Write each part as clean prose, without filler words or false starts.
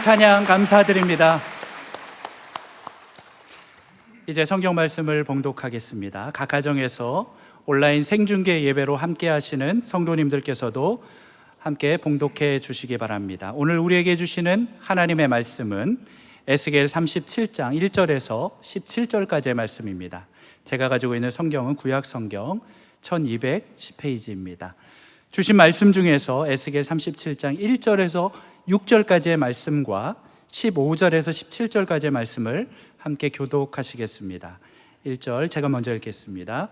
찬양 감사드립니다. 이제 성경 말씀을 봉독하겠습니다. 각 가정에서 온라인 생중계 예배로 함께 하시는 성도님들께서도 함께 봉독해 주시기 바랍니다. 오늘 우리에게 주시는 하나님의 말씀은 에스겔 37장 1절에서 17절까지의 말씀입니다. 제가 가지고 있는 성경은 구약 성경 1210페이지입니다. 주신 말씀 중에서 에스겔 37장 1절에서 6절까지의 말씀과 15절에서 17절까지의 말씀을 함께 교독하시겠습니다. 1절 제가 먼저 읽겠습니다.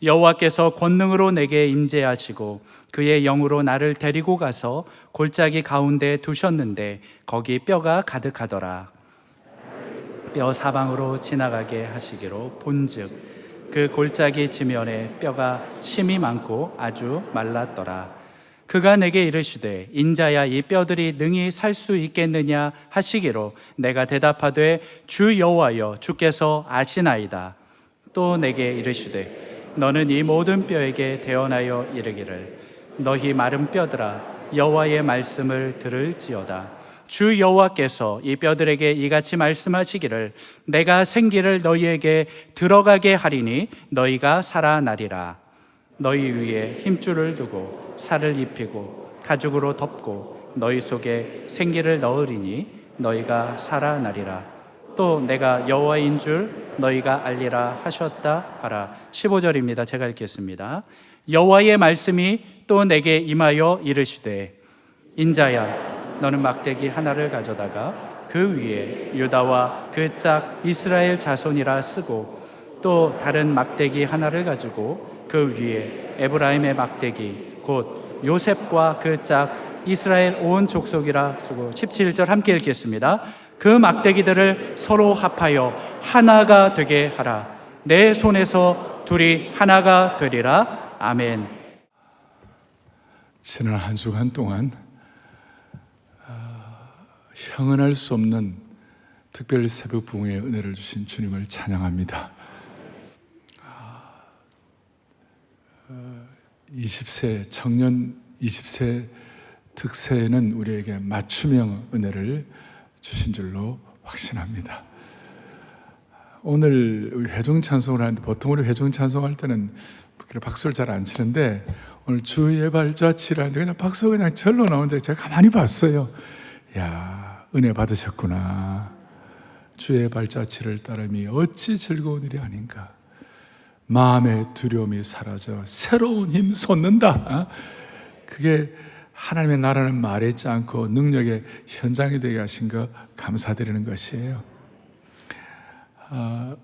여호와께서 권능으로 내게 임재하시고 그의 영으로 나를 데리고 가서 골짜기 가운데 두셨는데 거기 뼈가 가득하더라. 뼈 사방으로 지나가게 하시기로 본즉 그 골짜기 지면에 뼈가 심이 많고 아주 말랐더라. 그가 내게 이르시되 인자야 이 뼈들이 능히 살 수 있겠느냐 하시기로 내가 대답하되 주 여호와여 주께서 아시나이다. 또 내게 이르시되 너는 이 모든 뼈에게 대언하여 이르기를 너희 마른 뼈들아 여호와의 말씀을 들을지어다. 주 여호와께서 이 뼈들에게 이같이 말씀하시기를 내가 생기를 너희에게 들어가게 하리니 너희가 살아나리라. 너희 위에 힘줄을 두고 살을 입히고 가죽으로 덮고 너희 속에 생기를 넣으리니 너희가 살아나리라. 또 내가 여호와인 줄 너희가 알리라 하셨다 하라. 15절입니다. 제가 읽겠습니다. 여호와의 말씀이 또 내게 임하여 이르시되 인자야 너는 막대기 하나를 가져다가 그 위에 유다와 그 짝 이스라엘 자손이라 쓰고 또 다른 막대기 하나를 가지고 그 위에 에브라임의 막대기 곧 요셉과 그 짝 이스라엘 온 족속이라 쓰고 17절 함께 읽겠습니다. 그 막대기들을 서로 합하여 하나가 되게 하라. 내 손에서 둘이 하나가 되리라. 아멘. 지난 한 주간 동안 형언할 수 없는 특별 새벽 부흥의 은혜를 주신 주님을 찬양합니다. 20세 청년 20세 특세는 우리에게 맞춤형 은혜를 주신 줄로 확신합니다. 오늘 회중 찬송을 하는데 보통 우리 회중 찬송할 때는 박수를 잘 안 치는데 오늘 주의 발자취를 하는데 그냥 박수가 그냥 절로 나오는데 제가 가만히 봤어요. 야, 은혜 받으셨구나. 주의 발자취를 따름이 어찌 즐거운 일이 아닌가. 마음의 두려움이 사라져 새로운 힘 솟는다. 그게 하나님의 나라는 말했지 않고 능력의 현장이 되게 하신 거 감사드리는 것이에요.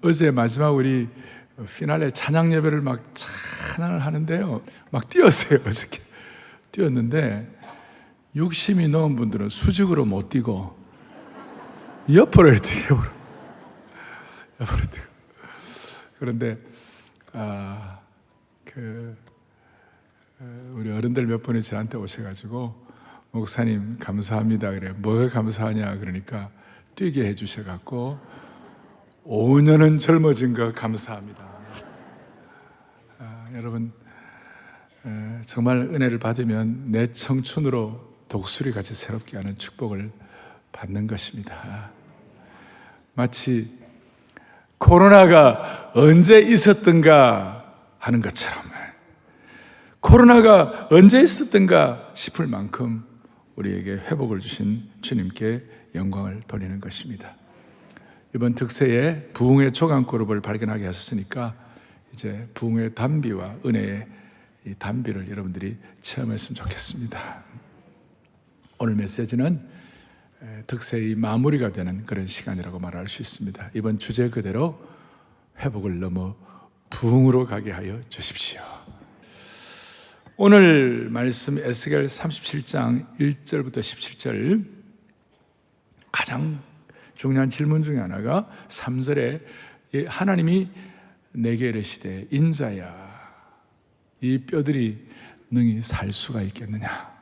어제 마지막 우리 피날레 찬양 예배를 막 찬양을 하는데요. 막 뛰었어요. 어저께 뛰었는데 욕심이 넘은 분들은 수직으로 못 뛰고 옆으로 뛰고 옆으로 뛰고 그런데 우리 어른들 몇 분이 저한테 오셔가지고 목사님 감사합니다 그래. 뭐가 감사하냐 그러니까 뛰게 해주셔갖고 5년은 젊어진 거 감사합니다. 여러분 정말 은혜를 받으면 내 청춘으로 독수리 같이 새롭게 하는 축복을 받는 것입니다. 마치 코로나가 언제 있었던가 하는 것처럼 코로나가 언제 있었던가 싶을 만큼 우리에게 회복을 주신 주님께 영광을 돌리는 것입니다. 이번 특세에 부흥의 초강그룹을 발견하게 하셨으니까 이제 부흥의 단비와 은혜의 이 단비를 여러분들이 체험했으면 좋겠습니다. 오늘 메시지는 특세의 마무리가 되는 그런 시간이라고 말할 수 있습니다. 이번 주제 그대로 회복을 넘어 부흥으로 가게 하여 주십시오. 오늘 말씀 에스겔 37장 1절부터 17절 가장 중요한 질문 중에 하나가 3절에 하나님이 내게 이르시되 인자야 이 뼈들이 능히 살 수가 있겠느냐.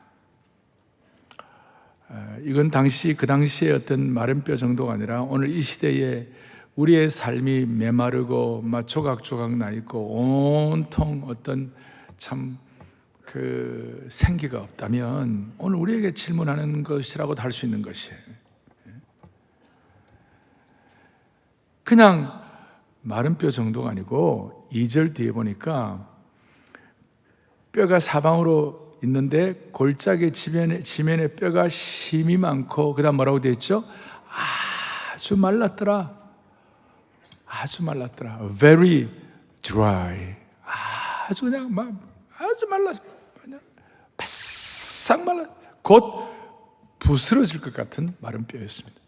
이건 그 당시의 어떤 마른 뼈 정도가 아니라 오늘 이 시대에 우리의 삶이 메마르고 조각조각 나 있고 온통 어떤 참 생기가 없다면 오늘 우리에게 질문하는 것이라고도 할 수 있는 것이에요. 그냥 마른 뼈 정도가 아니고 2절 뒤에 보니까 뼈가 사방으로 있는데 골짜기 지면에 뼈가 심이 많고 그다음 뭐라고 되어 있죠? 아주 말랐더라. 아주 말랐더라. Very dry. 아주 그냥 아주 말랐어. 그냥 바싹 말라. 곧 부스러질 것 같은 마른 뼈였습니다.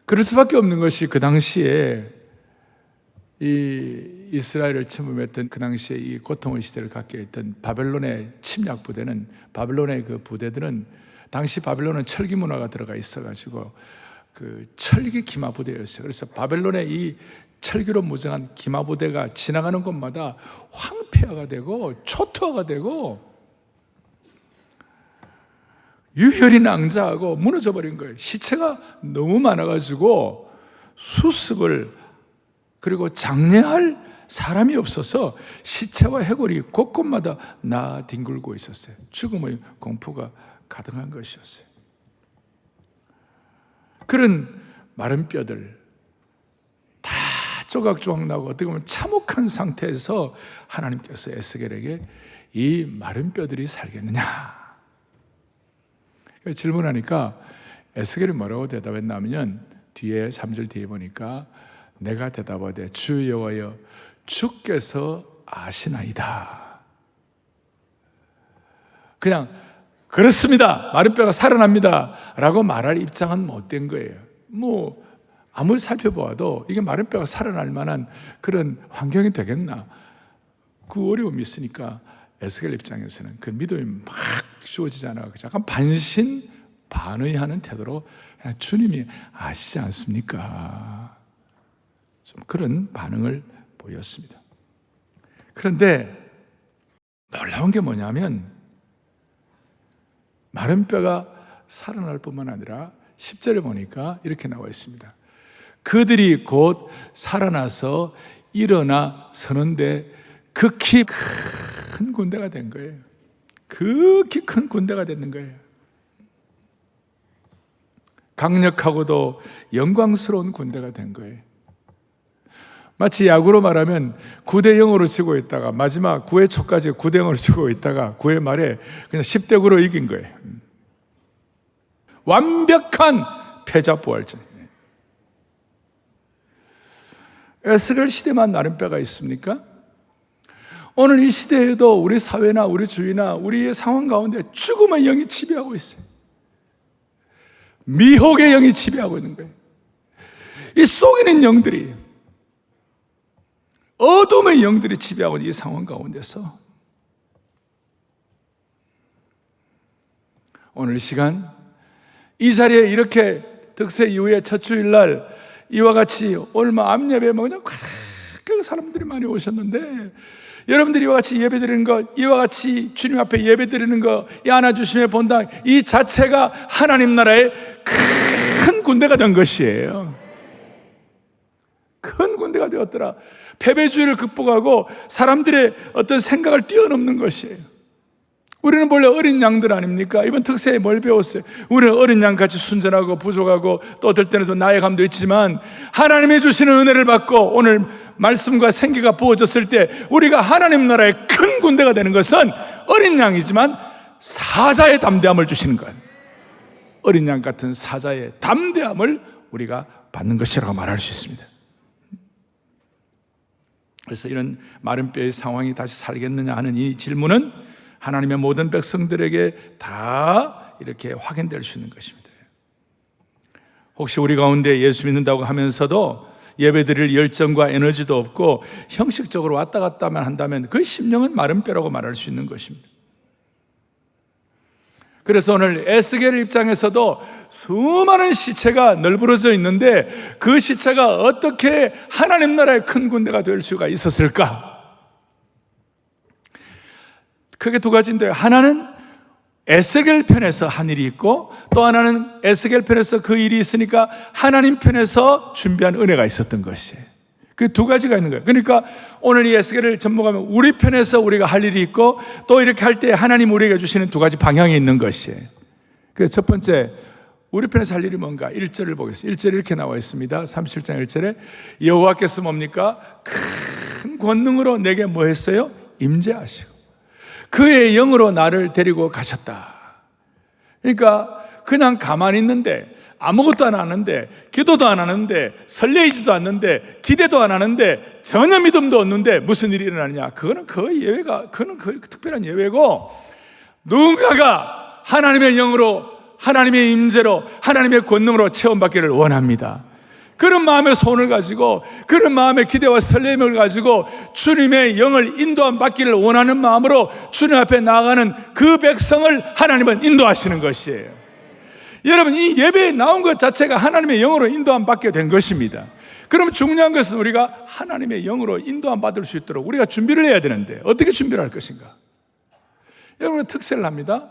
그럴 수밖에 없는 것이 그 당시에 이 이스라엘을 침범했던 그 당시에 이 고통의 시대를 갖게 했던 바벨론의 침략 부대는, 바벨론의 그 부대들은 당시 바벨론은 철기 문화가 들어가 있어가지고 그 철기 기마 부대였어요. 그래서 바벨론의 이 철기로 무장한 기마 부대가 지나가는 곳마다 황폐화가 되고 초토화가 되고 유혈이 낭자하고 무너져 버린 거예요. 시체가 너무 많아가지고 수습을 그리고 장례할 사람이 없어서 시체와 해골이 곳곳마다 나뒹굴고 있었어요. 죽음의 공포가 가득한 것이었어요. 그런 마른 뼈들 다 조각조각 나고 어떻게 보면 참혹한 상태에서 하나님께서 에스겔에게 이 마른 뼈들이 살겠느냐 질문하니까 에스겔이 뭐라고 대답했냐면 뒤에 3절 뒤에 보니까 내가 대답하되 주 여호와여 주께서 아시나이다. 그냥 그렇습니다. 마른 뼈가 살아납니다 라고 말할 입장은 못된 거예요. 아무리 살펴보아도 이게 마른 뼈가 살아날 만한 그런 환경이 되겠나, 그 어려움이 있으니까 에스겔 입장에서는 그 믿음이 막 주어지지 않아 약간 반신반의하는 태도로 주님이 아시지 않습니까? 좀 그런 반응을 보였습니다. 그런데 놀라운 게 뭐냐면 마른 뼈가 살아날 뿐만 아니라 10절에 보니까 이렇게 나와 있습니다. 그들이 곧 살아나서 일어나 서는데 극히 큰 군대가 된 거예요. 극히 큰 군대가 되는 거예요. 강력하고도 영광스러운 군대가 된 거예요. 마치 야구로 말하면 9대0으로 지고 있다가 마지막 9회 초까지 9대0으로 지고 있다가 9회 말에 그냥 10대9로 이긴 거예요. 완벽한 패자부활전. 에스겔 시대만 나른 뼈가 있습니까? 오늘 이 시대에도 우리 사회나 우리 주위나 우리의 상황 가운데 죽음의 영이 지배하고 있어요. 미혹의 영이 지배하고 있는 거예요. 이 속이는 영들이, 어둠의 영들이 지배하고 있는 이 상황 가운데서 오늘 이 시간 이 자리에 이렇게 득세 이후에 첫 주일날 이와 같이 오늘 암예배 그냥 그 사람들이 많이 오셨는데 여러분들이 이와 같이 예배드리는 것, 이와 같이 주님 앞에 예배드리는 것, 이 안아주심의 본당 이 자체가 하나님 나라의 큰 군대가 된 것이에요. 큰 군대가 되었더라. 패배주의를 극복하고 사람들의 어떤 생각을 뛰어넘는 것이에요. 우리는 원래 어린 양들 아닙니까? 이번 특세에 뭘 배웠어요? 우리는 어린 양같이 순전하고 부족하고 또 어떨 때는 또 나약함도 있지만 하나님이 주시는 은혜를 받고 오늘 말씀과 생기가 부어졌을 때 우리가 하나님 나라의 큰 군대가 되는 것은 어린 양이지만 사자의 담대함을 주시는 거예요. 어린 양 같은 사자의 담대함을 우리가 받는 것이라고 말할 수 있습니다. 그래서 이런 마른 뼈의 상황이 다시 살겠느냐 하는 이 질문은 하나님의 모든 백성들에게 다 이렇게 확인될 수 있는 것입니다. 혹시 우리 가운데 예수 믿는다고 하면서도 예배드릴 열정과 에너지도 없고 형식적으로 왔다 갔다만 한다면 그 심령은 마른 뼈라고 말할 수 있는 것입니다. 그래서 오늘 에스겔 입장에서도 수많은 시체가 널브러져 있는데 그 시체가 어떻게 하나님 나라의 큰 군대가 될 수가 있었을까? 크게 두 가지인데요. 하나는 에스겔 편에서 한 일이 있고 또 하나는 에스겔 편에서 그 일이 있으니까 하나님 편에서 준비한 은혜가 있었던 것이에요. 그 두 가지가 있는 거예요. 그러니까 오늘 이 에스겔을 접목하면 우리 편에서 우리가 할 일이 있고 또 이렇게 할 때 하나님 우리에게 주시는 두 가지 방향이 있는 것이에요. 그래서 첫 번째, 우리 편에서 할 일이 뭔가? 1절을 보겠습니다. 1절에 이렇게 나와 있습니다. 37장 1절에 여호와께서 뭡니까? 큰 권능으로 내게 뭐 했어요? 임재하시고 그의 영으로 나를 데리고 가셨다. 그러니까 그냥 가만히 있는데 아무것도 안 하는데 기도도 안 하는데 설레이지도 않는데 기대도 안 하는데 전혀 믿음도 없는데 무슨 일이 일어나느냐? 그거는 거의 특별한 예외고, 누군가가 하나님의 영으로, 하나님의 임재로, 하나님의 권능으로 체험받기를 원합니다. 그런 마음의 소원을 가지고, 그런 마음의 기대와 설렘을 가지고 주님의 영을 인도함 받기를 원하는 마음으로 주님 앞에 나아가는 그 백성을 하나님은 인도하시는 것이에요. 여러분, 이 예배에 나온 것 자체가 하나님의 영으로 인도함 받게 된 것입니다. 그럼 중요한 것은 우리가 하나님의 영으로 인도함 받을 수 있도록 우리가 준비를 해야 되는데, 어떻게 준비를 할 것인가? 여러분, 특세를 합니다.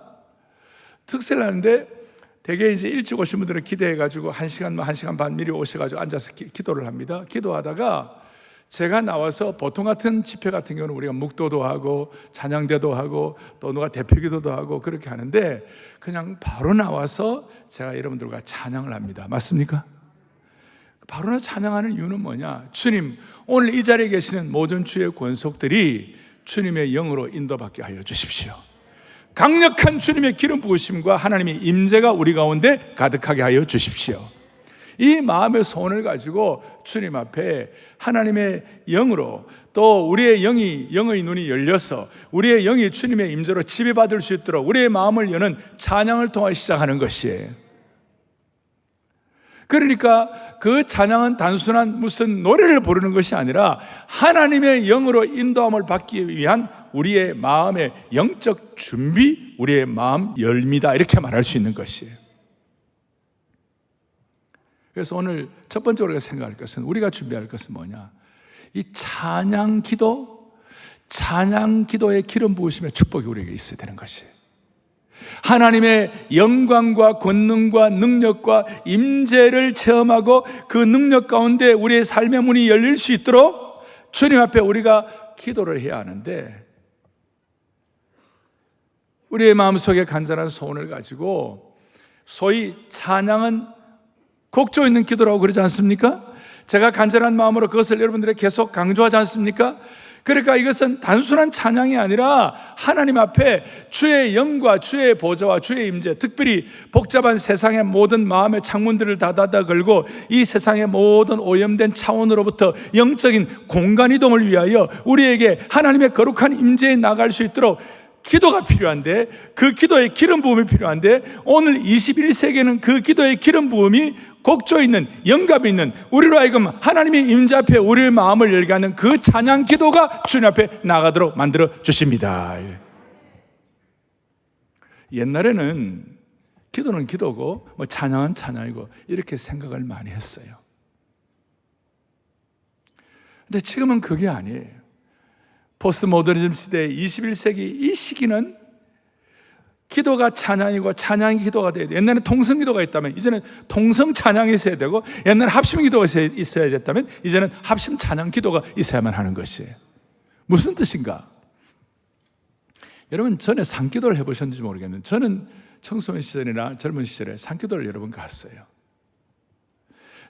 특세를 하는데 대개 이제 일찍 오신 분들은 기대해가지고 1시간 반 미리 오셔가지고 앉아서 기도를 합니다. 기도하다가 제가 나와서 보통 같은 집회 같은 경우는 우리가 묵도도 하고 찬양대도 하고 또 누가 대표기도도 하고 그렇게 하는데, 그냥 바로 나와서 제가 여러분들과 찬양을 합니다. 맞습니까? 바로 찬양하는 이유는 뭐냐? 주님, 오늘 이 자리에 계시는 모든 주의 권속들이 주님의 영으로 인도받게 하여 주십시오. 강력한 주님의 기름 부으심과 하나님의 임재가 우리 가운데 가득하게 하여 주십시오. 이 마음의 소원을 가지고 주님 앞에 하나님의 영으로, 또 우리의 영의 눈이 열려서 우리의 영이 주님의 임재로 지배받을 수 있도록 우리의 마음을 여는 찬양을 통해 시작하는 것이에요. 그러니까 그 찬양은 단순한 무슨 노래를 부르는 것이 아니라 하나님의 영으로 인도함을 받기 위한 우리의 마음의 영적 준비, 우리의 마음 열미다, 이렇게 말할 수 있는 것이에요. 그래서 오늘 첫 번째로 우리가 생각할 것은, 우리가 준비할 것은 뭐냐? 이 찬양 기도의 기름 부으심의 축복이 우리에게 있어야 되는 것이에요. 하나님의 영광과 권능과 능력과 임재를 체험하고 그 능력 가운데 우리의 삶의 문이 열릴 수 있도록 주님 앞에 우리가 기도를 해야 하는데, 우리의 마음속에 간절한 소원을 가지고, 소위 찬양은 곡조 있는 기도라고 그러지 않습니까? 제가 간절한 마음으로 그것을 여러분들에게 계속 강조하지 않습니까? 그러니까 이것은 단순한 찬양이 아니라 하나님 앞에 주의 영과 주의 보좌와 주의 임재, 특별히 복잡한 세상의 모든 마음의 창문들을 닫아다 걸고 이 세상의 모든 오염된 차원으로부터 영적인 공간 이동을 위하여 우리에게 하나님의 거룩한 임재에 나갈 수 있도록 기도가 필요한데, 그 기도의 기름 부음이 필요한데, 오늘 21세기에는 그 기도의 기름 부음이 곡조 있는, 영감 있는, 우리로 하여금 하나님의 임재 앞에 우리의 마음을 열게 하는 그 찬양 기도가 주님 앞에 나가도록 만들어 주십니다. 옛날에는 기도는 기도고 뭐 찬양은 찬양이고 이렇게 생각을 많이 했어요. 근데 지금은 그게 아니에요. 포스트 모더니즘 시대 21세기 이 시기는 기도가 찬양이고 찬양이 기도가 돼야 돼요. 옛날에 통성 기도가 있다면 이제는 통성 찬양이 있어야 되고, 옛날에 합심 기도가 있어야 됐다면 이제는 합심 찬양 기도가 있어야만 하는 것이에요. 무슨 뜻인가? 여러분, 전에 산기도를 해보셨는지 모르겠는데 저는 청소년 시절이나 젊은 시절에 산기도를 여러 번 갔어요.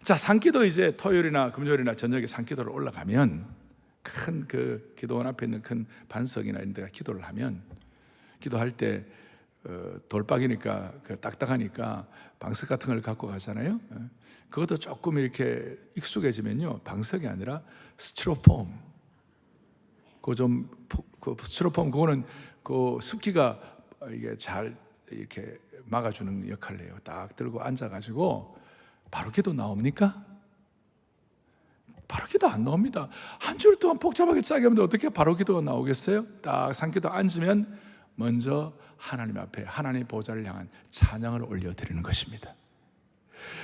자, 산기도 이제 토요일이나 금요일이나 저녁에 산기도를 올라가면 큰 그 기도원 앞에 있는 큰 반석이나 이런 데가 기도를 하면, 기도할 때 돌박이니까 그 딱딱하니까 방석 같은 걸 갖고 가잖아요. 그것도 조금 이렇게 익숙해지면요, 방석이 아니라 스티로폼. 그 스티로폼 그거는 그 습기가 이게 잘 이렇게 막아주는 역할을 해요. 딱 들고 앉아가지고 바로 기도 나옵니까? 바로 기도 안 나옵니다. 한 줄 동안 복잡하게 짜게 하면 어떻게 바로 기도가 나오겠어요? 딱 산기도 앉으면 먼저 하나님 앞에 하나님의 보좌를 향한 찬양을 올려드리는 것입니다.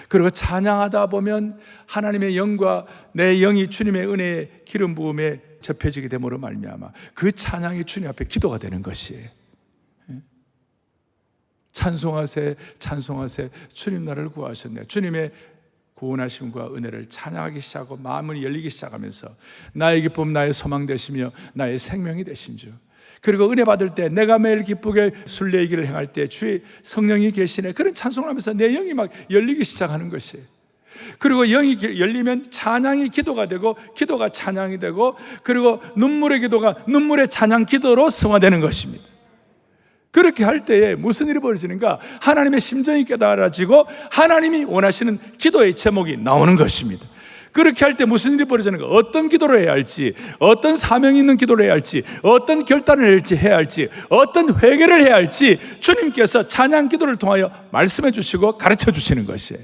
그리고 찬양하다 보면 하나님의 영과 내 영이 주님의 은혜의 기름 부음에 접해지게 됨으로 말미암아 그 찬양이 주님 앞에 기도가 되는 것이에요. 찬송하세, 찬송하세, 주님 나를 구하셨네. 주님의 구원하심과 은혜를 찬양하기 시작하고 마음을 열리기 시작하면서 나의 기쁨, 나의 소망 되시며 나의 생명이 되신 주, 그리고 은혜 받을 때 내가 매일 기쁘게 순례의 길을 행할 때 주의 성령이 계시네, 그런 찬송을 하면서 내 영이 막 열리기 시작하는 것이에요. 그리고 영이 열리면 찬양이 기도가 되고, 기도가 찬양이 되고, 그리고 눈물의 기도가 눈물의 찬양 기도로 승화되는 것입니다. 그렇게 할 때에 무슨 일이 벌어지는가? 하나님의 심정이 깨달아지고 하나님이 원하시는 기도의 제목이 나오는 것입니다. 그렇게 할 때 무슨 일이 벌어지는가? 어떤 기도를 해야 할지, 어떤 사명이 있는 기도를 해야 할지, 어떤 결단을 해야 할지, 어떤 회개를 해야 할지 주님께서 찬양 기도를 통하여 말씀해 주시고 가르쳐 주시는 것이에요.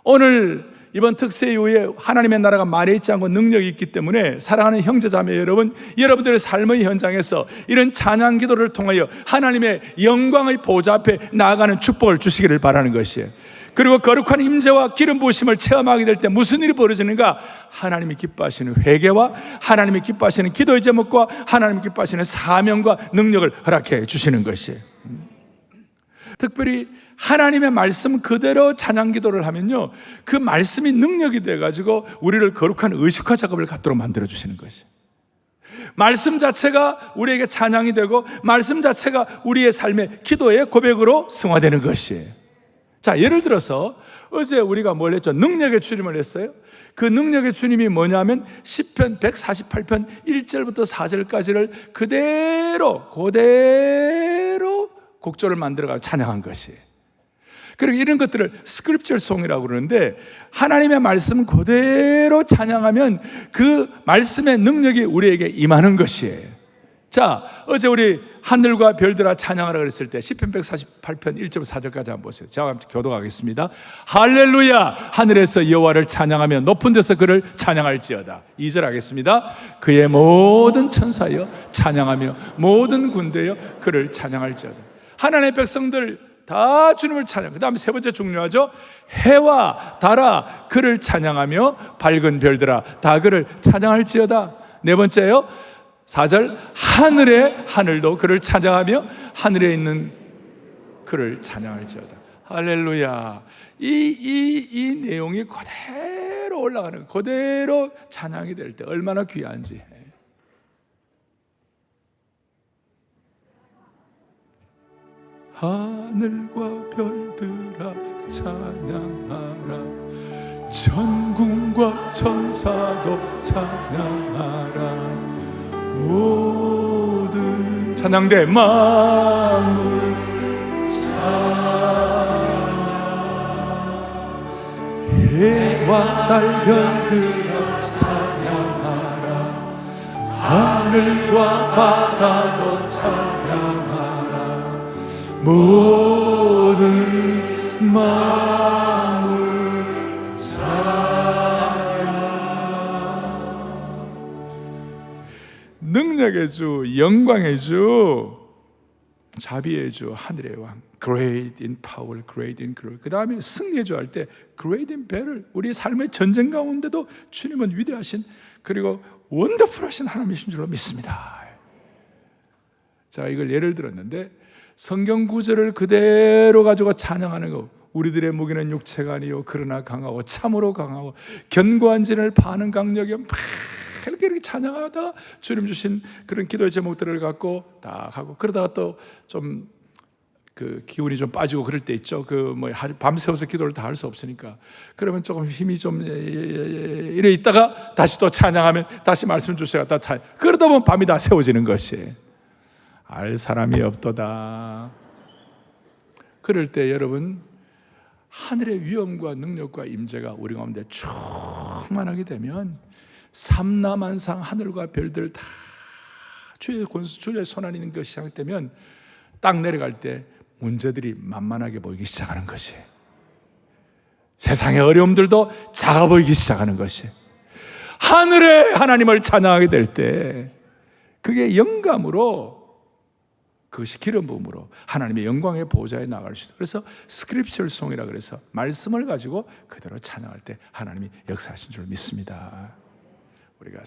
오늘 이번 특세 이후에 하나님의 나라가 말에 있지 않고 능력이 있기 때문에 사랑하는 형제자매 여러분, 여러분들의 삶의 현장에서 이런 찬양 기도를 통하여 하나님의 영광의 보좌 앞에 나아가는 축복을 주시기를 바라는 것이에요. 그리고 거룩한 임재와 기름 부으심을 체험하게 될 때 무슨 일이 벌어지는가? 하나님이 기뻐하시는 회개와 하나님이 기뻐하시는 기도의 제목과 하나님이 기뻐하시는 사명과 능력을 허락해 주시는 것이에요. 특별히 하나님의 말씀 그대로 찬양 기도를 하면요, 그 말씀이 능력이 돼가지고 우리를 거룩한 의식화 작업을 갖도록 만들어 주시는 것이에요. 말씀 자체가 우리에게 찬양이 되고, 말씀 자체가 우리의 삶의 기도의 고백으로 승화되는 것이에요. 자, 예를 들어서 어제 우리가 뭘 했죠? 능력의 주님을 했어요. 그 능력의 주님이 뭐냐면 시편 148편 1절부터 4절까지를 그대로 곡조를 만들어가지고 찬양한 것이에요. 그리고 이런 것들을 스크립처 송이라고 그러는데, 하나님의 말씀 그대로 찬양하면 그 말씀의 능력이 우리에게 임하는 것이에요. 자, 어제 우리 하늘과 별들아 찬양하라 그랬을 때 시편 148편 1절 4절까지 한번 보세요. 제가 함께 교독하겠습니다. 할렐루야, 하늘에서 여호와를 찬양하며 높은 데서 그를 찬양할지어다. 2절 하겠습니다. 그의 모든 천사여 찬양하며 모든 군대여 그를 찬양할지어다. 하나님의 백성들 다 주님을 찬양. 그 다음에 세 번째 중요하죠. 해와 달아 그를 찬양하며 밝은 별들아 다 그를 찬양할지어다. 네 번째요, 4절 하늘의 하늘도 그를 찬양하며 하늘에 있는 그를 찬양할지어다. 할렐루야. 이 내용이 그대로 올라가는, 그대로 찬양이 될 때 얼마나 귀한지. 하늘과 별들아 찬양하라, 천군과 천사도 찬양하라, 모든 찬양대 만물 찬양, 해와 달 별들아 찬양하라, 하늘과 바다도 찬양하라, 모든 만물 찬양. 능력의 주, 영광의 주, 자비의 주, 하늘의 왕, Great in power, Great in glory. 그 다음에 승리의 주 할 때 Great in battle, 우리 삶의 전쟁 가운데도 주님은 위대하신, 그리고 원더풀하신 하나님이신 줄로 믿습니다. 자, 이걸 예를 들었는데 성경 구절을 그대로 가지고 찬양하는 거. 우리들의 무기는 육체가 아니요 그러나 강하고 참으로 강하고 견고한 진을 파는 강력이 막 이렇게 찬양하다가 주님 주신 그런 기도의 제목들을 갖고 딱 하고, 그러다가 또 좀 그 기운이 좀 빠지고 그럴 때 있죠. 그 뭐 밤새워서 기도를 다 할 수 없으니까 그러면 조금 힘이 좀 이래 있다가 다시 또 찬양하면 다시 말씀 주셔야 다 찬양. 그러다 보면 밤이 다 새워지는 것이에요. 알 사람이 없도다. 그럴 때 여러분, 하늘의 위엄과 능력과 임재가 우리 가운데 충만하게 되면 삼라만상 하늘과 별들 다 주의 권수, 주의 손안에 있는 것이 시작되면 딱 내려갈 때 문제들이 만만하게 보이기 시작하는 것이, 세상의 어려움들도 작아 보이기 시작하는 것이, 하늘의 하나님을 찬양하게 될 때 그게 영감으로, 그것이 기름 부음으로 하나님의 영광의 보좌에 나갈 수 있다. 그래서 스크립처 송이라 그래서 말씀을 가지고 그대로 찬양할 때 하나님이 역사하신 줄 믿습니다. 우리가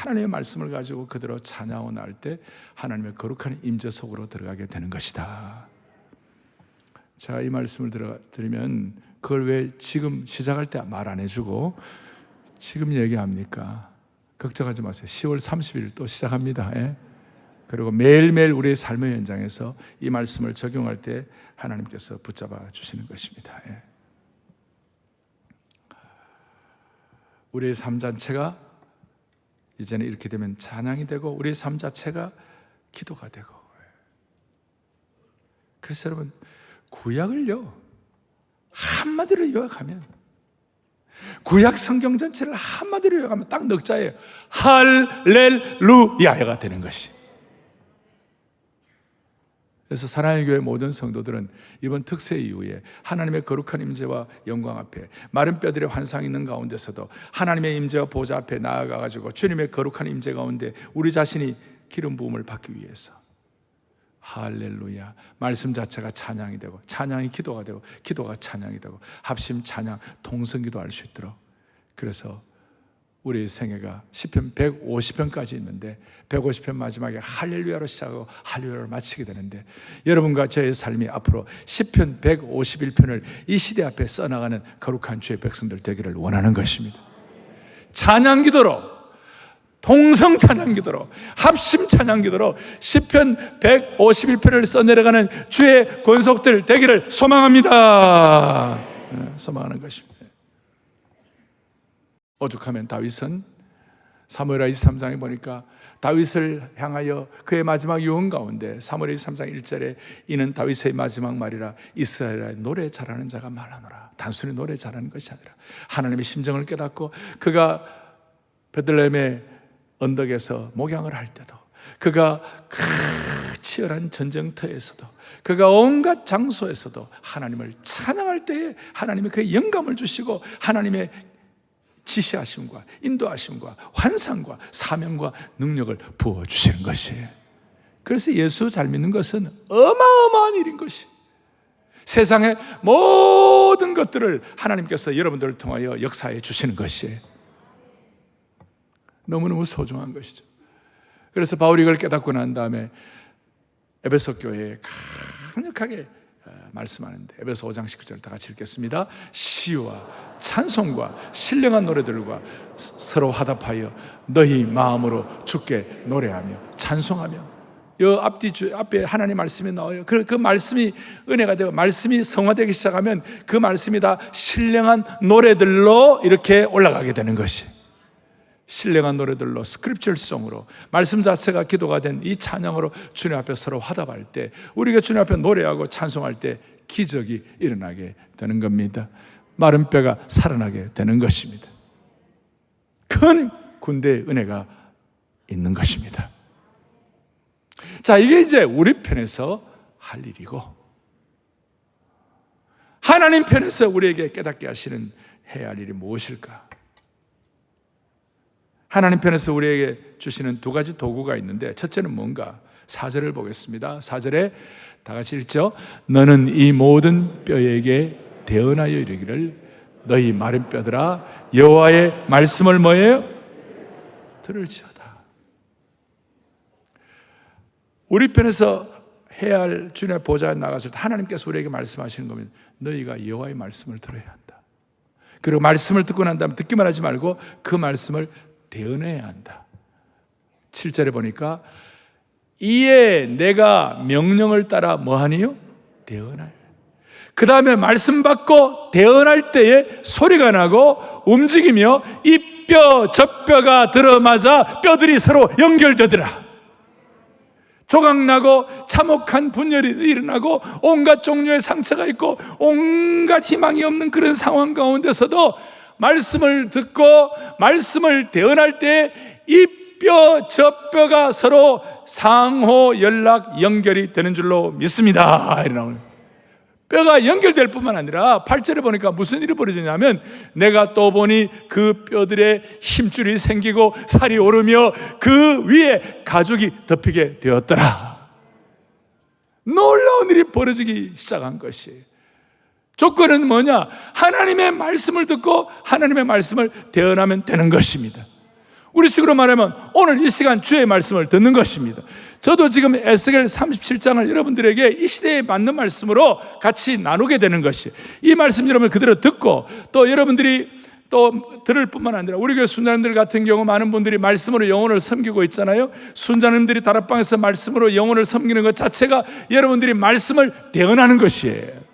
하나님의 말씀을 가지고 그대로 찬양하고 나올 때 하나님의 거룩한 임재 속으로 들어가게 되는 것이다. 자, 이 말씀을 들으면 그걸 왜 지금 시작할 때 말 안 해주고 지금 얘기합니까? 걱정하지 마세요. 10월 30일 또 시작합니다. 예? 그리고 매일매일 우리의 삶의 현장에서 이 말씀을 적용할 때 하나님께서 붙잡아 주시는 것입니다. 예. 우리의 삶 자체가 이제는 이렇게 되면 찬양이 되고 우리의 삶 자체가 기도가 되고. 그래서 여러분, 구약을요 한마디로 요약하면, 구약 성경 전체를 한마디로 요약하면 딱 넉 자예요. 할렐루야가 되는 것이. 그래서 사랑의 교회 모든 성도들은 이번 특세 이후에 하나님의 거룩한 임재와 영광 앞에 마른 뼈들의 환상이 있는 가운데서도 하나님의 임재와 보좌 앞에 나아가가지고 주님의 거룩한 임재 가운데 우리 자신이 기름 부음을 받기 위해서 할렐루야, 말씀 자체가 찬양이 되고 찬양이 기도가 되고 기도가 찬양이 되고 합심 찬양 동성기도 할 수 있도록, 그래서 우리의 생애가 시편 150편까지 있는데 150편 마지막에 할렐루야로 시작하고 할렐루야로 마치게 되는데, 여러분과 저의 삶이 앞으로 시편 151편을 이 시대 앞에 써나가는 거룩한 주의 백성들 되기를 원하는 것입니다. 찬양 기도로, 동성 찬양 기도로, 합심 찬양 기도로 시편 151편을 써내려가는 주의 권속들 되기를 소망합니다. 소망하는 것입니다. 오죽하면 다윗은 사무엘하 23장에 보니까 다윗을 향하여 그의 마지막 유언 가운데 사무엘 23장 1절에 이는 다윗의 마지막 말이라 이스라엘에 노래 잘하는 자가 많으노라. 단순히 노래 잘하는 것이 아니라 하나님의 심정을 깨닫고 그가 베들레헴의 언덕에서 목양을 할 때도, 그가 치열한 전쟁터에서도, 그가 온갖 장소에서도 하나님을 찬양할 때에 하나님이 그의 영감을 주시고 하나님의 지시하심과 인도하심과 환상과 사명과 능력을 부어주시는 것이에요. 그래서 예수 잘 믿는 것은 어마어마한 일인 것이, 세상의 모든 것들을 하나님께서 여러분들을 통하여 역사해 주시는 것이에요. 너무너무 소중한 것이죠. 그래서 바울이 이걸 깨닫고 난 다음에 에베소 교회에 강력하게 말씀하는데, 에베소 5장 19절 다 같이 읽겠습니다. 시와 찬송과 신령한 노래들과 서로 화답하여 너희 마음으로 주께 노래하며 찬송하며. 이 앞에 하나님 말씀이 나와요. 그 말씀이 은혜가 되고 말씀이 성화되기 시작하면 그 말씀이 다 신령한 노래들로 이렇게 올라가게 되는 것이, 신령한 노래들로 스크립처송으로 말씀 자체가 기도가 된 이 찬양으로 주님 앞에 서로 화답할 때, 우리가 주님 앞에 노래하고 찬송할 때 기적이 일어나게 되는 겁니다. 마른 뼈가 살아나게 되는 것입니다. 큰 군대의 은혜가 있는 것입니다. 자, 이게 이제 우리 편에서 할 일이고, 하나님 편에서 우리에게 깨닫게 하시는 해야 할 일이 무엇일까? 하나님 편에서 우리에게 주시는 두 가지 도구가 있는데, 첫째는 뭔가? 4절을 보겠습니다. 4절에 다 같이 읽죠. 너는 이 모든 뼈에게 대언하여 이르기를 너희 마른 뼈들아 여호와의 말씀을 뭐예요? 들을지어다. 우리 편에서 해야 할 주님의 보좌에 나갔을 때 하나님께서 우리에게 말씀하시는 거면 너희가 여호와의 말씀을 들어야 한다. 그리고 말씀을 듣고 난 다음에 듣기만 하지 말고 그 말씀을 대언해야 한다. 7절에 보니까 이에 내가 명령을 따라 뭐하니요? 대언할. 그 다음에 말씀 받고 대언할 때에 소리가 나고 움직이며 이 뼈 저 뼈가 들어맞아 뼈들이 서로 연결되더라. 조각나고 참혹한 분열이 일어나고 온갖 종류의 상처가 있고 온갖 희망이 없는 그런 상황 가운데서도 말씀을 듣고 말씀을 대언할 때 이 뼈 저 뼈가 서로 상호 연락 연결이 되는 줄로 믿습니다. 이러나 뼈가 연결될 뿐만 아니라 8절에 보니까 무슨 일이 벌어지냐면 내가 또 보니 그 뼈들의 힘줄이 생기고 살이 오르며 그 위에 가죽이 덮이게 되었더라. 놀라운 일이 벌어지기 시작한 것이에요. 조건은 뭐냐? 하나님의 말씀을 듣고 하나님의 말씀을 대언하면 되는 것입니다. 우리 식으로 말하면 오늘 이 시간 주의 말씀을 듣는 것입니다. 저도 지금 에스겔 37장을 여러분들에게 이 시대에 맞는 말씀으로 같이 나누게 되는 것이, 이 말씀 여러분 그대로 듣고 또 여러분들이 또 들을 뿐만 아니라 우리 교회 순자님들 같은 경우 많은 분들이 말씀으로 영혼을 섬기고 있잖아요. 순자님들이 다락방에서 말씀으로 영혼을 섬기는 것 자체가 여러분들이 말씀을 대언하는 것이에요.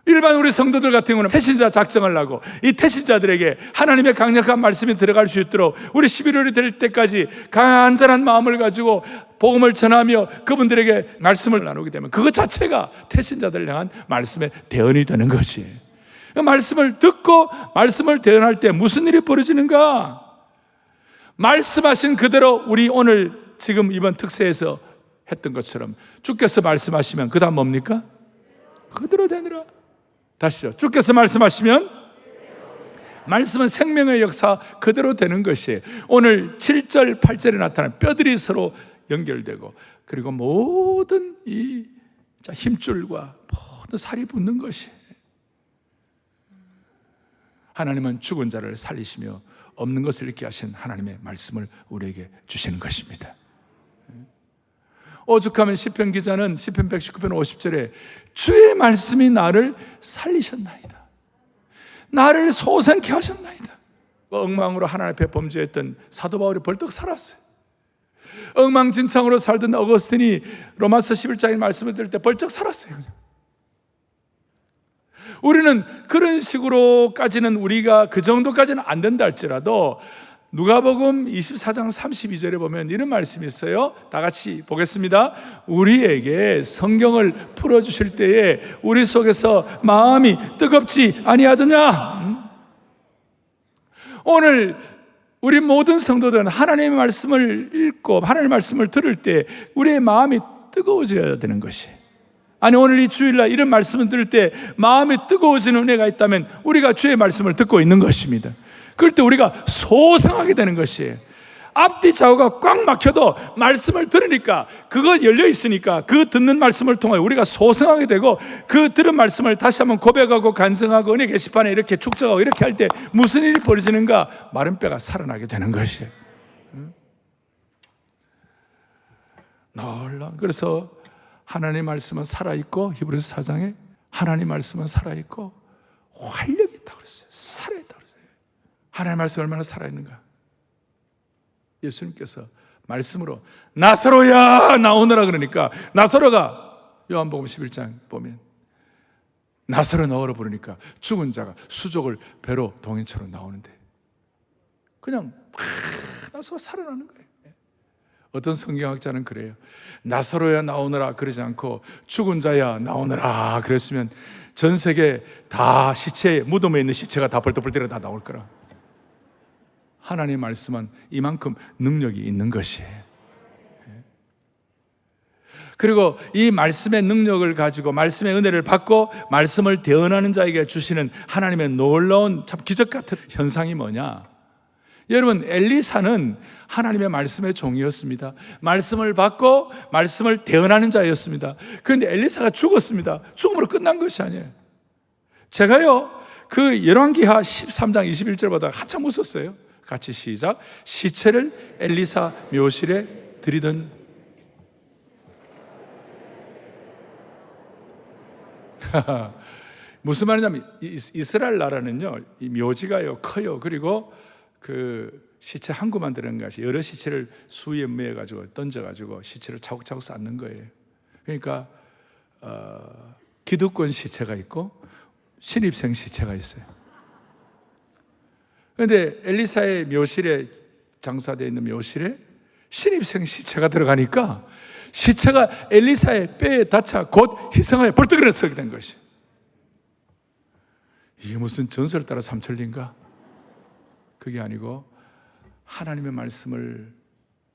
일반 우리 성도들 같은 경우는 태신자 작정을 하고 이 태신자들에게 하나님의 강력한 말씀이 들어갈 수 있도록 우리 11월이 될 때까지 간절한 마음을 가지고 복음을 전하며 그분들에게 말씀을 나누게 되면 그것 자체가 태신자들을 향한 말씀의 대언이 되는 것이에요. 말씀을 듣고 말씀을 대언할 때 무슨 일이 벌어지는가? 말씀하신 그대로 우리 오늘 지금 이번 특세에서 했던 것처럼 주께서 말씀하시면 그 다음 뭡니까? 그대로 되느라. 다시요. 주께서 말씀하시면 말씀은 생명의 역사 그대로 되는 것이에요. 오늘 7절 8절에 나타난 뼈들이 서로 연결되고 그리고 모든 이 힘줄과 모든 살이 붙는 것이에요. 하나님은 죽은 자를 살리시며 없는 것을 잃게 하신 하나님의 말씀을 우리에게 주시는 것입니다. 오죽하면 시편 기자는 시편 119편 50절에 주의 말씀이 나를 살리셨나이다, 나를 소생케 하셨나이다. 엉망으로 하나님 앞에 범죄했던 사도 바울이 벌떡 살았어요. 엉망진창으로 살던 어거스틴이 로마서 11장의 말씀을 들을 때 벌떡 살았어요. 우리는 그런 식으로까지는 우리가 그 정도까지는 안 된다 할지라도 누가복음 24장 32절에 보면 이런 말씀이 있어요. 다 같이 보겠습니다. 우리에게 성경을 풀어주실 때에 우리 속에서 마음이 뜨겁지 아니하더냐? 오늘 우리 모든 성도들은 하나님의 말씀을 읽고 하나님의 말씀을 들을 때 우리의 마음이 뜨거워져야 되는 것이. 아니 오늘 이 주일날 이런 말씀을 들을 때 마음이 뜨거워지는 은혜가 있다면 우리가 주의 말씀을 듣고 있는 것입니다. 그럴 때 우리가 소생하게 되는 것이에요. 앞뒤 좌우가 꽉 막혀도 말씀을 들으니까 그거 열려 있으니까 그 듣는 말씀을 통해 우리가 소생하게 되고 그 들은 말씀을 다시 한번 고백하고 간증하고 은혜 게시판에 이렇게 축적하고 이렇게 할 때 무슨 일이 벌어지는가? 마른 뼈가 살아나게 되는 것이에요. 놀라운. 그래서 하나님의 말씀은 살아있고 히브리서 4장에 하나님의 말씀은 살아있고 활력이 있다고 그랬어요. 살아있다고 그랬어요. 하나님의 말씀이 얼마나 살아있는가? 예수님께서 말씀으로 나사로야 나오너라 그러니까 나사로가 요한복음 11장 보면 나사로 나오라 부르니까 죽은 자가 수족을 배로 동인처럼 나오는데 그냥 막 나사로가 살아나는 거예요. 어떤 성경학자는 그래요. 나사로야 나오너라 그러지 않고 죽은 자야 나오너라 그랬으면 전 세계 다 시체, 무덤에 있는 시체가 다 벌떡벌떡 다 나올 거라. 하나님의 말씀은 이만큼 능력이 있는 것이에요. 그리고 이 말씀의 능력을 가지고 말씀의 은혜를 받고 말씀을 대언하는 자에게 주시는 하나님의 놀라운 참 기적 같은 현상이 뭐냐? 여러분, 엘리사는 하나님의 말씀의 종이었습니다. 말씀을 받고 말씀을 대언하는 자였습니다. 그런데 엘리사가 죽었습니다. 죽음으로 끝난 것이 아니에요. 제가요 그 열왕기하 13장 21절보다 한참 웃었어요. 같이 시작. 시체를 엘리사 묘실에 들이던 무슨 말이냐면 이스라엘 나라는요 이 묘지가요 커요. 그리고 그 시체 한 구만 들은 것이 여러 시체를 수위에 매어 가지고 던져 가지고 시체를 차곡차곡 쌓는 거예요. 그러니까 기득권 시체가 있고 신입생 시체가 있어요. 그런데 엘리사의 묘실에 장사되어 있는 묘실에 신입생 시체가 들어가니까 시체가 엘리사의 뼈에 닿자 곧 희생하여 벌떡 일어서게 된 것이. 이게 무슨 전설 따라 삼천리인가? 그게 아니고 하나님의 말씀을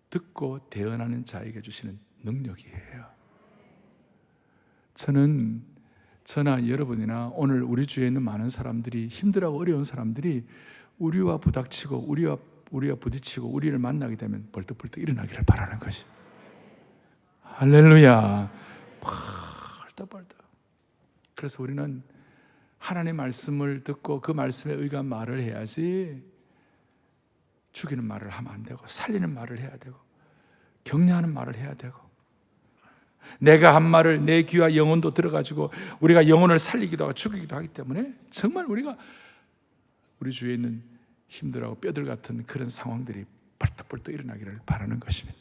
듣고 대언하는 자에게 주시는 능력이에요. 저나 여러분이나 오늘 우리 주위에 있는 많은 사람들이 힘들어하고 어려운 사람들이 우리와 부닥치고 우리와 부딪히고 우리를 만나게 되면 벌떡벌떡 일어나기를 바라는 것이. 할렐루야. 벌떡벌떡. 그래서 우리는 하나님의 말씀을 듣고 그 말씀에 의한 말을 해야지 죽이는 말을 하면 안 되고 살리는 말을 해야 되고 격려하는 말을 해야 되고 내가 한 말을 내 귀와 영혼도 들어가지고 우리가 영혼을 살리기도 하고 죽이기도 하기 때문에 정말 우리가 우리 주위에 있는 힘들하고 뼈들 같은 그런 상황들이 벌떡벌떡 일어나기를 바라는 것입니다.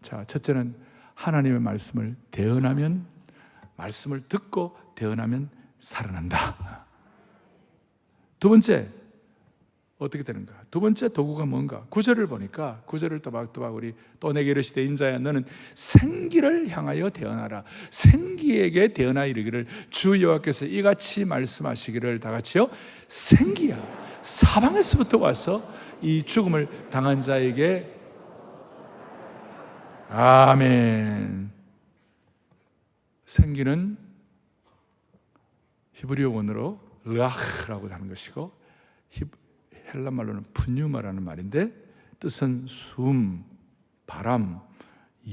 자, 첫째는 하나님의 말씀을 대언하면, 말씀을 듣고 대언하면 살아난다. 두 번째, 어떻게 되는가? 두 번째 도구가 뭔가? 9절을 보니까 9절을 또박또박 우리 또 내게 이르시되 인자야 너는 생기를 향하여 대언하라. 생기에게 대언하여 이르기를 주 여호와께서 이같이 말씀하시기를, 다 같이요. 생기야, 사방에서부터 와서 이 죽음을 당한 자에게. 아멘. 생기는 히브리어 원어로 르아흐라고 하는 것이고 헬라 말로는 푸뉴마라는 말인데 뜻은 숨, 바람,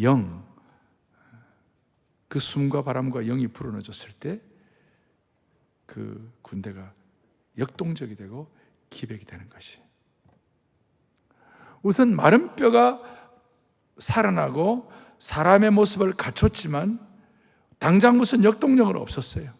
영. 그 숨과 바람과 영이 불어넣어졌을 때 그 군대가 역동적이 되고 기백이 되는 것이. 우선 마른 뼈가 살아나고 사람의 모습을 갖췄지만 당장 무슨 역동력은 없었어요.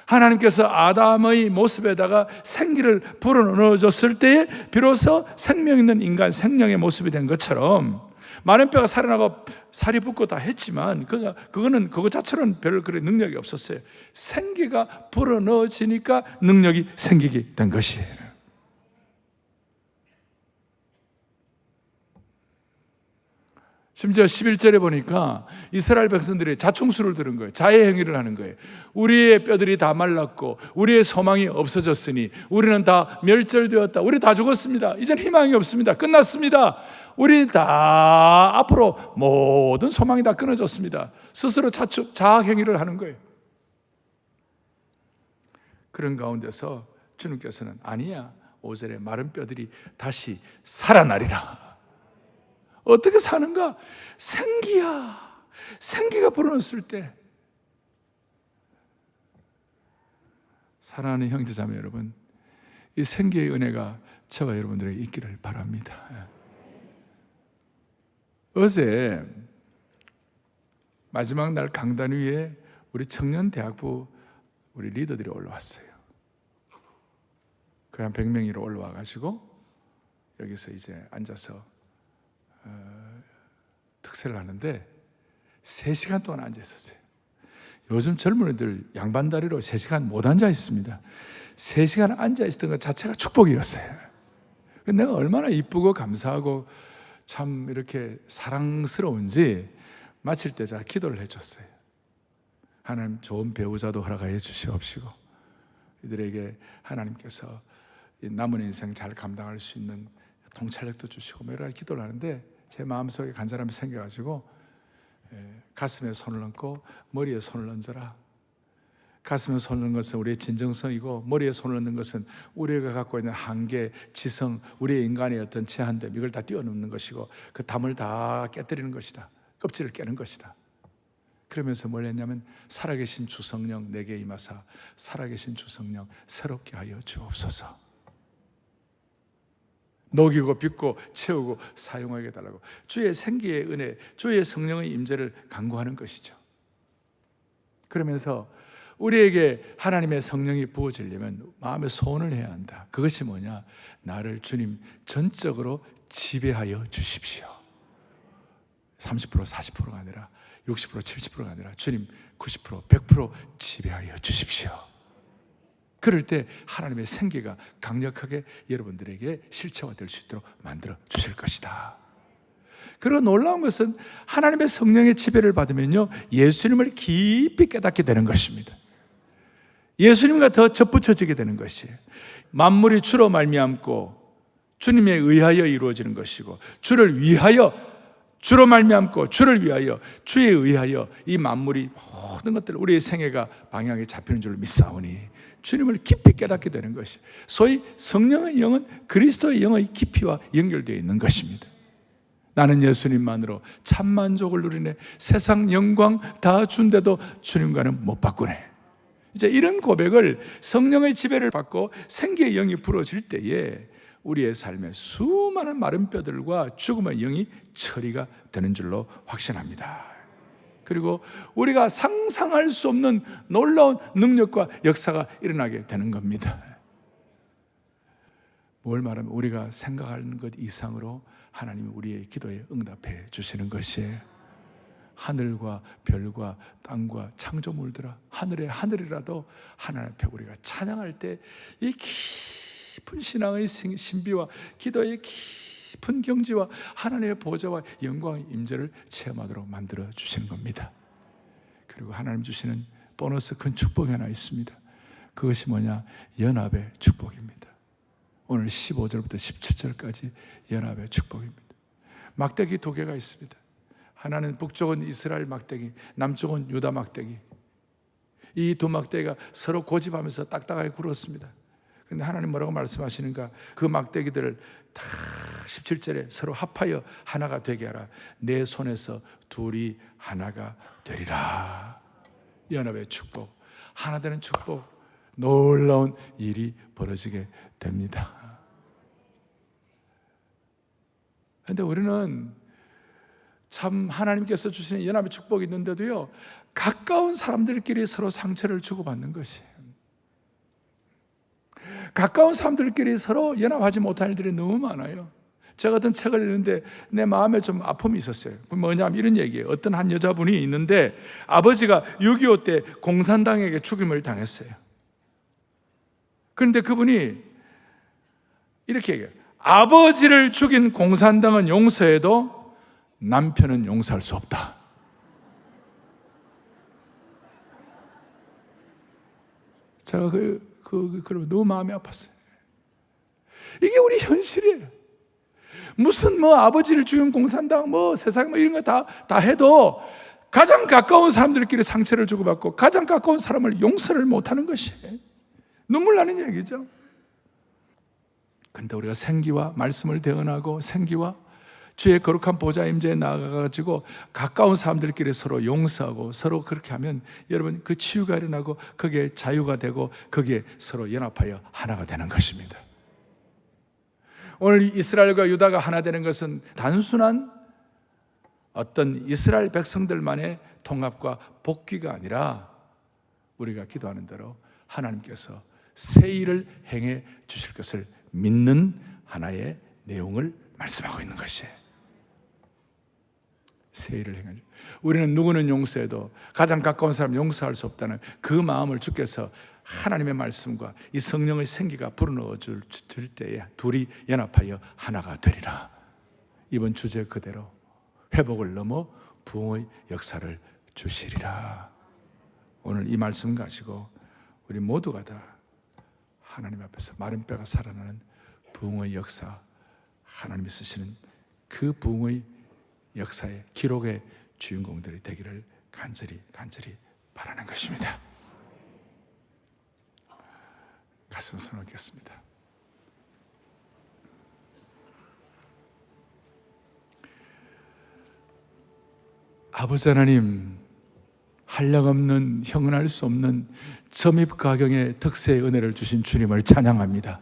하나님께서 아담의 모습에다가 생기를 불어넣어줬을 때에 비로소 생명 있는 인간, 생명의 모습이 된 것처럼 마른 뼈가 살아나고 살이 붙고 다 했지만 그거 자체로는 별 그런 능력이 없었어요. 생기가 불어넣어지니까 능력이 생기게 된 것이에요. 심지어 11절에 보니까 이스라엘 백성들이 자충수를 들은 거예요. 자해 행위를 하는 거예요. 우리의 뼈들이 다 말랐고 우리의 소망이 없어졌으니 우리는 다 멸절되었다. 우리 다 죽었습니다. 이젠 희망이 없습니다. 끝났습니다. 우리 다 앞으로 모든 소망이 다 끊어졌습니다. 스스로 자학 행위를 하는 거예요. 그런 가운데서 주님께서는 아니야, 5절에 마른 뼈들이 다시 살아나리라. 어떻게 사는가? 생기야. 생기가 불어넣었을 때. 사랑하는 형제자매 여러분, 이 생기의 은혜가 저와 여러분들에게 있기를 바랍니다. 어제 마지막 날 강단 위에 우리 청년대학부 우리 리더들이 올라왔어요. 거의 한 100명이 올라와가지고 여기서 이제 앉아서 특세를 하는데 3시간 동안 앉아 있었어요. 요즘 젊은이들 양반다리로 3시간 못 앉아 있습니다. 3시간 앉아 있었던 것 자체가 축복이었어요. 내가 얼마나 이쁘고 감사하고 참 이렇게 사랑스러운지 마칠 때 제가 기도를 해줬어요. 하나님, 좋은 배우자도 허락하여 주시옵시고 이들에게 하나님께서 남은 인생 잘 감당할 수 있는 통찰력도 주시고 여러 가지 기도를 하는데 제 마음속에 간절함이 생겨가지고 가슴에 손을 얹고 머리에 손을 얹어라. 가슴에 손을 얹는 것은 우리의 진정성이고 머리에 손을 얹는 것은 우리가 갖고 있는 한계, 지성, 우리의 인간의 어떤 제한됨, 이걸 다 뛰어넘는 것이고 그 담을 다 깨뜨리는 것이다. 껍질을 깨는 것이다. 그러면서 뭘 했냐면 살아계신 주 성령 내게 임하사 살아계신 주 성령 새롭게 하여 주옵소서. 녹이고 빚고 채우고 사용하게 해달라고 주의 생기의 은혜, 주의 성령의 임재를 간구하는 것이죠. 그러면서 우리에게 하나님의 성령이 부어지려면 마음에 소원을 해야 한다. 그것이 뭐냐? 나를 주님 전적으로 지배하여 주십시오. 30% 40%가 아니라 60% 70%가 아니라 주님 90% 100% 지배하여 주십시오. 그럴 때 하나님의 생기가 강력하게 여러분들에게 실체화될 수 있도록 만들어 주실 것이다. 그리고 놀라운 것은 하나님의 성령의 지배를 받으면요 예수님을 깊이 깨닫게 되는 것입니다. 예수님과 더 접붙여지게 되는 것이에요. 만물이 주로 말미암고 주님에 의하여 이루어지는 것이고 주를 위하여 주로 말미암고 주를 위하여 주에 의하여 이 만물이 모든 것들 우리의 생애가 방향에 잡히는 줄 믿사오니 주님을 깊이 깨닫게 되는 것이 소위 성령의 영은 그리스도의 영의 깊이와 연결되어 있는 것입니다. 나는 예수님만으로 참 만족을 누리네. 세상 영광 다 준데도 주님과는 못 바꾸네. 이제 이런 고백을 성령의 지배를 받고 생기의 영이 불어질 때에 우리의 삶에 수많은 마른 뼈들과 죽음의 영이 처리가 되는 줄로 확신합니다. 그리고 우리가 상상할 수 없는 놀라운 능력과 역사가 일어나게 되는 겁니다. 뭘 말하면 우리가 생각하는 것 이상으로 하나님이 우리의 기도에 응답해 주시는 것이에요. 하늘과 별과 땅과 창조물들아, 하늘의 하늘이라도 하나님 앞에 우리가 찬양할 때 이 깊은 신앙의 신비와 기도의 깊은 경지와 하나님의 보좌와 영광의 임재를 체험하도록 만들어 주시는 겁니다. 그리고 하나님 주시는 보너스 큰 축복이 하나 있습니다. 그것이 뭐냐? 연합의 축복입니다. 오늘 15절부터 17절까지 연합의 축복입니다. 막대기 두 개가 있습니다. 하나는 북쪽은 이스라엘 막대기, 남쪽은 유다 막대기. 이 두 막대기가 서로 고집하면서 딱딱하게 굴었습니다. 그런데 하나님 뭐라고 말씀하시는가? 그 막대기들을 다 17절에 서로 합하여 하나가 되게 하라. 내 손에서 둘이 하나가 되리라. 연합의 축복, 하나 되는 축복, 놀라운 일이 벌어지게 됩니다. 그런데 우리는 참 하나님께서 주시는 연합의 축복이 있는데도요, 가까운 사람들끼리 서로 상처를 주고받는 것이에요. 가까운 사람들끼리 서로 연합하지 못할 일들이 너무 많아요. 제가 어떤 책을 읽는데 내 마음에 좀 아픔이 있었어요. 뭐냐면 이런 얘기예요. 어떤 한 여자분이 있는데 아버지가 6.25 때 공산당에게 죽임을 당했어요. 그런데 그분이 이렇게 얘기해요. 아버지를 죽인 공산당은 용서해도 남편은 용서할 수 없다. 제가 그러면 너무 마음이 아팠어요. 이게 우리 현실이에요. 무슨 아버지를 죽인 공산당 세상 이런 거 다 해도 가장 가까운 사람들끼리 상처를 주고받고 가장 가까운 사람을 용서를 못하는 것이 눈물 나는 얘기죠. 그런데 우리가 생기와 말씀을 대언하고 생기와 주의 거룩한 보좌 임재에 나아가지고 가까운 사람들끼리 서로 용서하고 서로 그렇게 하면 여러분 그 치유가 일어나고 그게 자유가 되고 그게 서로 연합하여 하나가 되는 것입니다. 오늘 이스라엘과 유다가 하나 되는 것은 단순한 어떤 이스라엘 백성들만의 통합과 복귀가 아니라 우리가 기도하는 대로 하나님께서 새 일을 행해 주실 것을 믿는 하나의 내용을 말씀하고 있는 것이에요. 새 일을 행해 주. 우리는 누구는 용서해도 가장 가까운 사람 용서할 수 없다는 그 마음을 주께서 하나님의 말씀과 이 성령의 생기가 불어넣어 줄 때에 둘이 연합하여 하나가 되리라. 이번 주제 그대로 회복을 넘어 부흥의 역사를 주시리라. 오늘 이 말씀 가지고 우리 모두가 다 하나님 앞에서 마른 뼈가 살아나는 부흥의 역사, 하나님이 쓰시는 그 부흥의 역사의 기록의 주인공들이 되기를 간절히 바라는 것입니다. 가슴 손을 얹겠습니다. 아버지 하나님, 한량없는 형언할 수 없는 점입가경의 특세의 은혜를 주신 주님을 찬양합니다.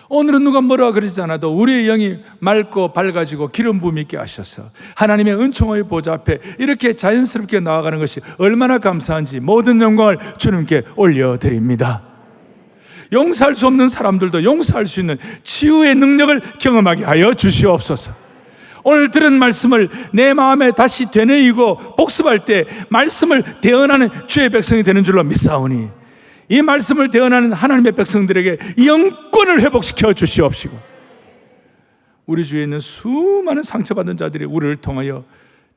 오늘은 누가 뭐라 그러지 않아도 우리의 영이 맑고 밝아지고 기름 부음 있게 하셔서 하나님의 은총의 보좌 앞에 이렇게 자연스럽게 나아가는 것이 얼마나 감사한지 모든 영광을 주님께 올려드립니다. 용서할 수 없는 사람들도 용서할 수 있는 치유의 능력을 경험하게 하여 주시옵소서. 오늘 들은 말씀을 내 마음에 다시 되뇌이고 복습할 때 말씀을 대언하는 주의 백성이 되는 줄로 믿사오니 이 말씀을 대언하는 하나님의 백성들에게 영권을 회복시켜 주시옵시고 우리 주위에 있는 수많은 상처받은 자들이 우리를 통하여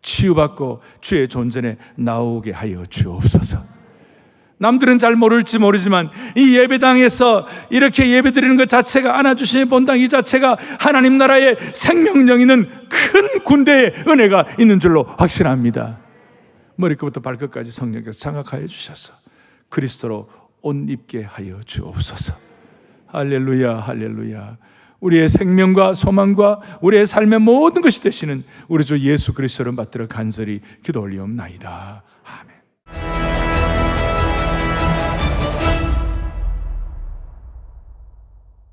치유받고 주의 존전에 나오게 하여 주옵소서. 남들은 잘 모를지 모르지만 이 예배당에서 이렇게 예배드리는 것 자체가 안아주시는 본당 이 자체가 하나님 나라의 생명력 있는 큰 군대의 은혜가 있는 줄로 확신합니다. 머리끝부터 발끝까지 성령께서 장악하여 주셔서 그리스도로 옷 입게 하여 주옵소서. 할렐루야, 할렐루야. 우리의 생명과 소망과 우리의 삶의 모든 것이 되시는 우리 주 예수 그리스도를 받들어 간절히 기도 올리옵나이다.